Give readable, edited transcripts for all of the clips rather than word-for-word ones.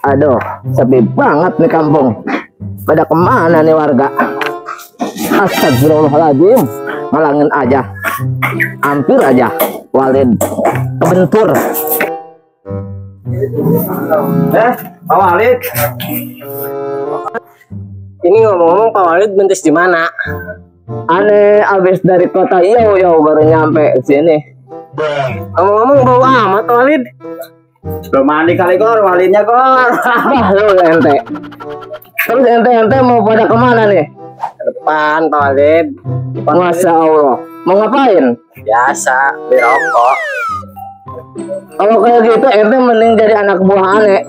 Aduh, sepi banget nih kampung. Pada kemana nih warga? Astagfirullahaladzim, ngalangin aja. Hampir aja Walid kebentur. Pak Walid. Ini ngomong-ngomong Pak Walid bentis di mana? Aneh abis dari kota Iau baru nyampe sini. Ngomong-ngomong bau amat Pak Walid. Belum mandi kali Gor, Walidnya Gor. Wah lu ente. Terus ente mau pada kemana nih? Ke depan Pak Walid. Masya Allah. Mau ngapain? Biasa, beli rokok. Kalau kayak gitu ente mending jadi anak buah aneh.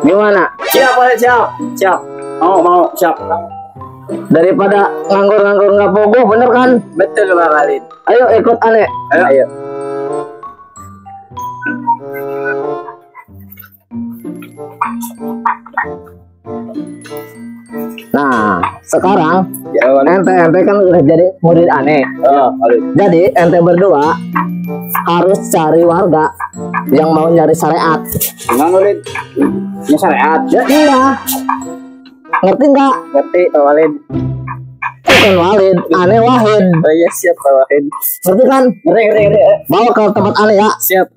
Gimana? Siap Walid, siap. Mau siap. Daripada nganggur-nganggur nggak pogo, bener kan? Betul Pak Walid. Ayo ikut aneh. Ayo. Nah, sekarang Ya, ente kan udah jadi murid aneh. Jadi ente berdua harus cari warga yang mau nyari syariat. Gimana Walid? Ini syariat. Ya iya. Ngerti nggak? Ngerti Pak Walid. Bukan Walid, aneh Wahid. Oh iya siap Pak Walid. Ngerti kan? Ngeri. Bawa ke tempat aneh ya. Siap.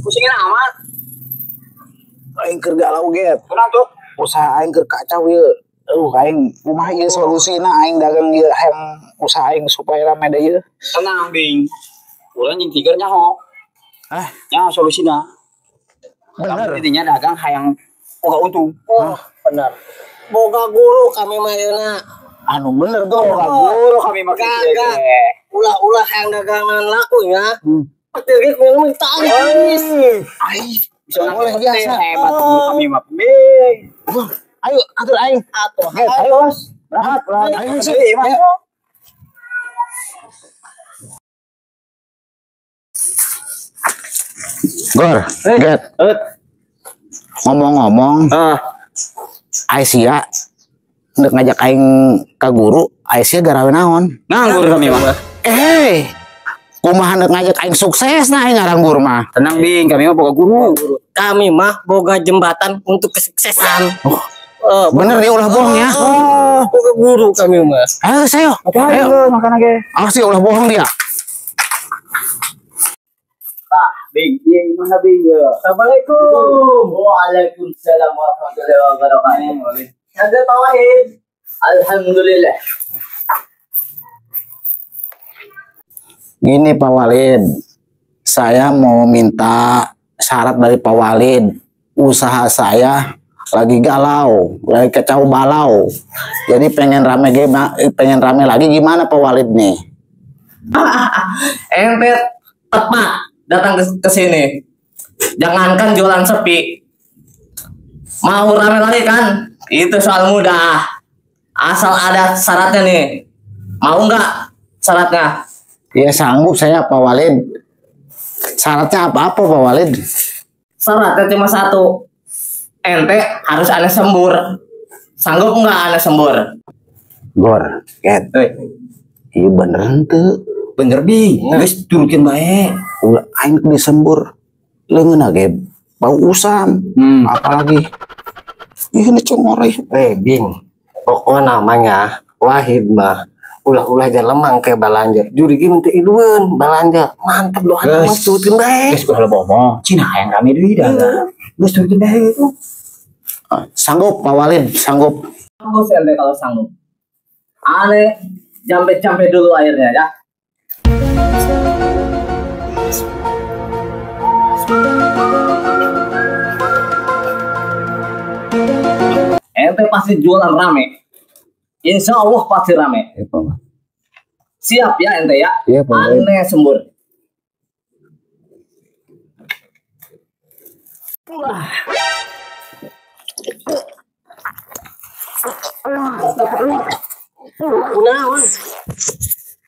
Pusingin amat. Aing keur galau get. Kenapa tuh? Usaha aing keur kacau ieu. Aing kumaha ieu solusina aing dagang ieu hayang usaha aing supaya rame deui ieu. Tenang, Bing. Ulah jeung tiger nyaho. Nya solusina. Bener. Intinya dagang hayang boga untung. Oh, bener. Boga guru kami mah yeuna. Anu bener Gor, guru kami mah kieu. Ulah hayang dagangan laku ya. Pasti ge kudu minta habis. Ai, bisa boleh biasa. Hebat guru kami mah, Bing. Ayo atur aing. Ayo, Bos. Berangkat. Ayo sih. Gor, get. Ngomong-ngomong, Aisyah ndek ngajak aing ka guru, Aisyah garawe naon? Nganggur kami mah. Kumaha ndek ngajak aing sukses nah aing ngaranggur mah. Tenang, Bing, kami mah boga guru. Kami mah boga jembatan untuk kesuksesan. Bener nih ulah bohong ya. Boga guru kami mah. Ayo sayo. Ayo makan lagi. Awas sih ulah bohong dia. Bing, mana Bing? Assalamualaikum. Waalaikumsalam warahmatullahi wabarakatuh. Ada Pak Wahid. Alhamdulillah. Gini Pak Walid, saya mau minta syarat dari Pak Walid. Usaha saya lagi galau, lagi kacau balau. Jadi pengen rame lagi gimana Pak Walid nih? Ente tepat datang ke sini. Jangankan jualan sepi, mau rame lagi kan? Itu soal mudah. Asal ada syaratnya nih. Mau nggak syaratnya? Ya sanggup saya Pak Walid. Syaratnya apa Pak Walid? Syaratnya cuma satu. Ente harus aneh sembur. Sanggup nggak aneh sembur? Gor, Ket. Iya beneran tuh. Bener Bing, guys turutin baik. Ulah aing disembur. Leungeun ge bau usam. Apalagi ini congoreh. Bing, pokoknya namanya Wahid mah ulah lemang kayak balanja. Juri ge minta iluan balanja. Mantap doa mah turutin baik. Geus ulah bohong. Cina hayang rame deui dah. Geus turutin baik itu. Sanggup Pak Walid, sanggup. Sanggup ente kalau sanggup. Aneh jampe dulu airnya ya. Ente pasti jualan rame. Insya Allah pasti rame. Ya, Pak. Siap ya ente ya. Iya, Pak. Aneh sembur.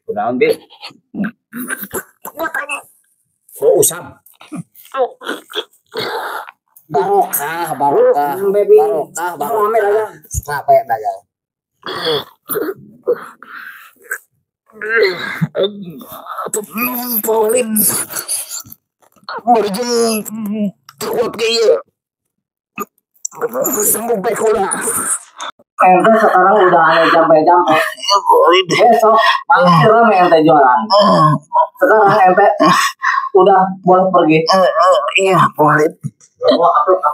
Kunaon Bing? Oh, usam. Barokah, barokah, barokah. Capek dagang. Paulin berjeng kuat kayak sanggup baik ulah. Ente sekarang udah ada jampe-jampe. Besok pasti rame ente jualan. Sekarang ente udah boleh pergi. Iya, Paulin. Wah, upload.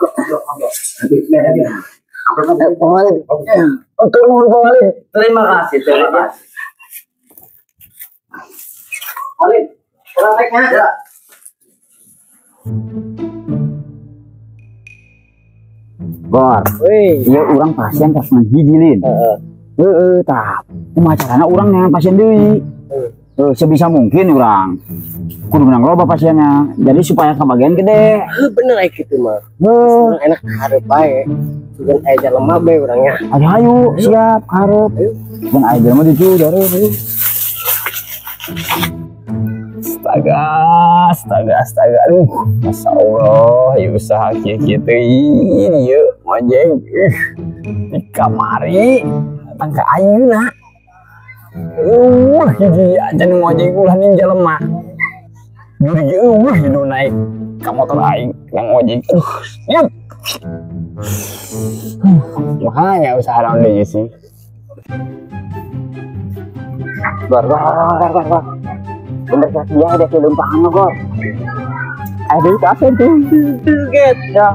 Paulin. Untuk Paulin. Terima kasih. Paulin, prakteknya ada. Gor, iya orang pasien pas ngigilin. Tah, kumacarana orang dengan pasien deui. Sebisa mungkin orang kudu menang loba pasiennya. Jadi supaya kebagian gede. Bener kayak gitu mah. Enak hareup bae. Sugan aya lemah bae urangnya. Ayo, siap hareup. Dan aya mah dicu dari. Astaga. Aduh, Masya Allah, ya usaha gitu ini ya, mojeng. Di kamari, tangka ayeuna. Hiji aja nih mojeng ulah ninja lemah. Jadi hidu naik ke motor aing, yang mojeng. Yuk. Makanya usaha naon deui sih. Bar. Bener kan dia ada kelempang Gor. Ada pasien tuh. Get. Ya.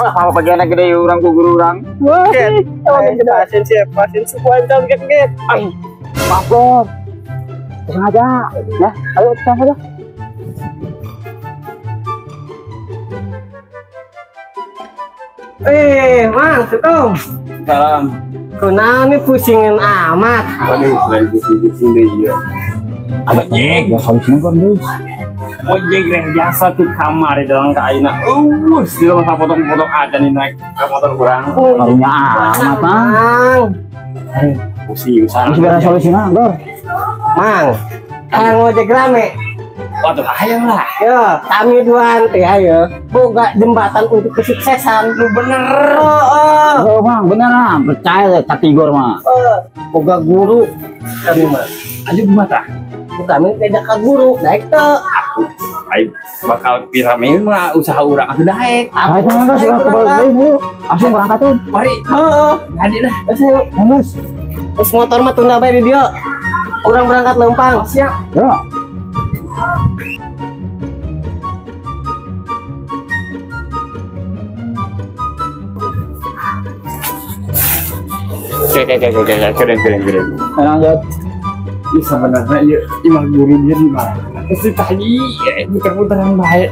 Wah, kalau bagian gede orang ku guru orang. Wah, Pasien siapa? Pasien suku antam get. Ay, maaf Gor. Sengaja. Ya, ayo kita saja. Mang, Sutom. Salam. Kunaon nih pusingin amat. Waduh, selain pusing-pusing deh ya. Ya, solusinya Gor, guys. Ojek yang biasa tuh kamar di dalam kaina. Di dalam potong-potong aja nih naik ke motor kurang. Karunya amat, Mang. Pusing, Masih ada solusinya, Gor. Mang, ngojek rame. Waduh, ayam lah. Yo, kami dua teh ayo. Boga jembatan untuk kesuksesan. Lu bener. Oh, Bang, beneran. Percaya deh, kaki Gor mah. Boga guru. Kami mah. Aduh, mata. Kami tidak ke guru, naik tuh. Ayo, bakal piramid mah usaha urang aku naik. Ayo, Bang, sudah kebalik dulu. Langsung berangkat tuh. Mari. Jadi dah. Bagus. Terus motor mah tunda bae di dia. Orang berangkat lempang. Siap. Ya. Oke, keren. Lanjut. Ini sebenarnya ya, imah guru dia di mana? Itu tadi muter-muteran baik.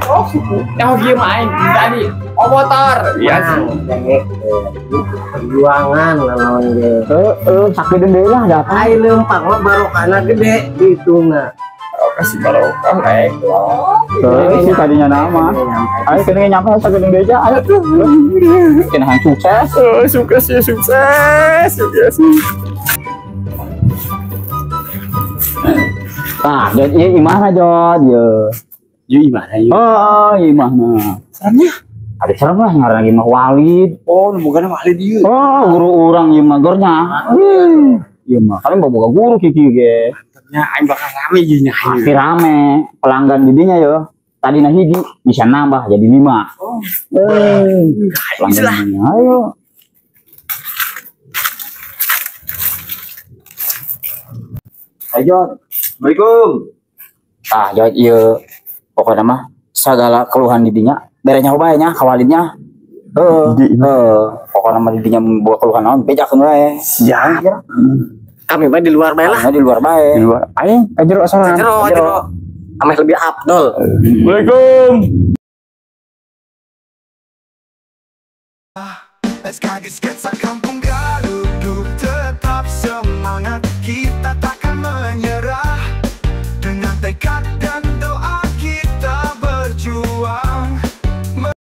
Oh, dia main tadi. Oh, motor. Iya sih. Perjuangan lawan dia. Sakit deui lah dapat. Ai lempang mah barokana gede gitu na. Kasih barokah baik. Ini sih tadinya nama. Ayo kena nyampe sakit deui aja. Ayo tuh. Kena hang sukses. Sukses. Nah, jadi imah Jod, ya. Yuk gimana yuk? Oh, imah nah. Seremnya? Ada serem lah ngaran imah Walid. Oh, bukan Walid yuk. Oh, guru orang imah gornya. Iya mah, kalian bawa guru kiki ge. Ya, aing bakal rame ieu nya. Pasti rame pelanggan didinya yo. Tadi nah hiji bisa nambah jadi 5. Oh. Pelanggannya ayo. Ayo. Assalamualaikum. Jod ieu pokoknya mah segala keluhan didinya berenya bae nya kawalidnya. Pokoknya mah didinya bawa keluhan naon bejakeun wae. Siap. Kami mah di luar bae lah. Di luar bae. Di luar. Aing Jero sorangan. Jero. Ameh lebih afdol. Assalamualaikum. Als Tagesskizzer kampung Gas.